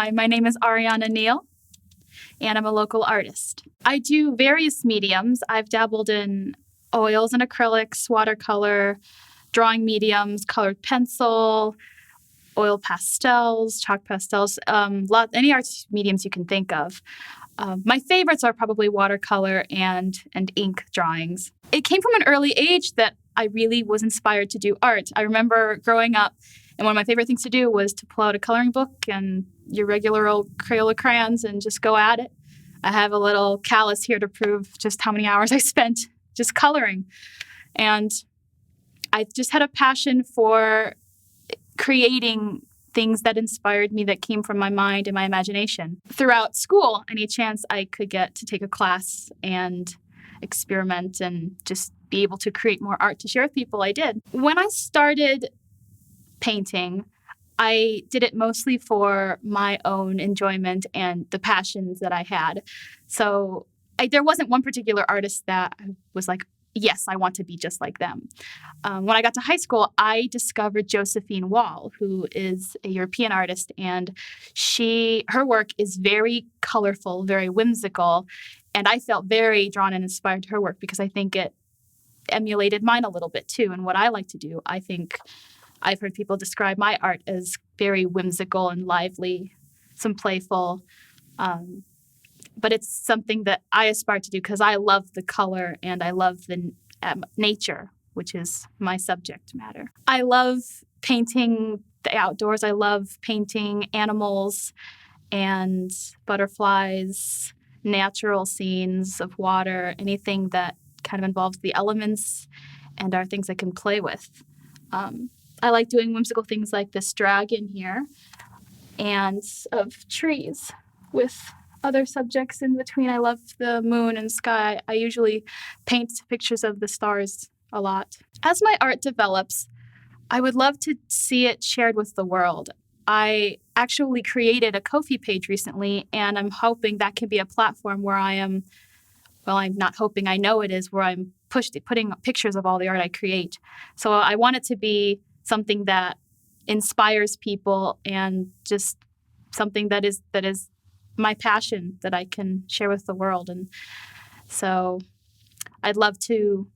Hi, my name is Arianna Neal, and I'm a local artist. I do various mediums. I've dabbled in oils and acrylics, watercolor, drawing mediums, colored pencil, oil pastels, chalk pastels, any art mediums you can think of. My favorites are probably watercolor and ink drawings. It came from an early age that I really was inspired to do art. I remember growing up, and one of my favorite things to do was to pull out a coloring book and your regular old Crayola crayons and just go at it. I have a little callus here to prove just how many hours I spent just coloring. And I just had a passion for creating things that inspired me, that came from my mind and my imagination. Throughout school, any chance I could get to take a class and experiment and just be able to create more art to share with people, I did. When I started painting, I did it mostly for my own enjoyment and the passions that I had. So there wasn't one particular artist that I was like, yes, I want to be just like them. When I got to high school, I discovered Josephine Wall, who is a European artist, and her work is very colorful, very whimsical, and I felt very drawn and inspired to her work because I think it emulated mine a little bit too. And what I like to do, I think I've heard people describe my art as very whimsical and lively, some playful, but it's something that I aspire to do because I love the color and I love the nature, which is my subject matter. I love painting the outdoors. I love painting animals and butterflies, natural scenes of water, anything that kind of involves the elements and are things I can play with. I like doing whimsical things like this dragon here and of trees with other subjects in between. I love the moon and sky. I usually paint pictures of the stars a lot. As my art develops, I would love to see it shared with the world. I actually created a Ko-fi page recently, and I'm hoping that can be a platform where I'm not hoping, I know it is, where I'm putting pictures of all the art I create. So I want it to be something that inspires people and just something that is my passion that I can share with the world. And so I'd love to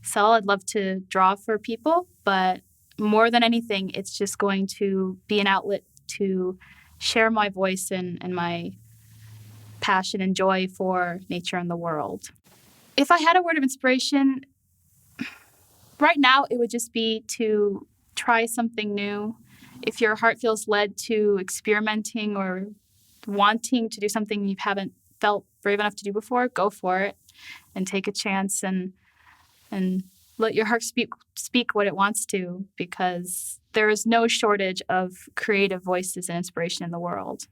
sell, I'd love to draw for people, but more than anything, it's just going to be an outlet to share my voice and my passion and joy for nature and the world. If I had a word of inspiration, right now it would just be to try something new. If your heart feels led to experimenting or wanting to do something you haven't felt brave enough to do before, go for it and take a chance and let your heart speak what it wants to, because there is no shortage of creative voices and inspiration in the world.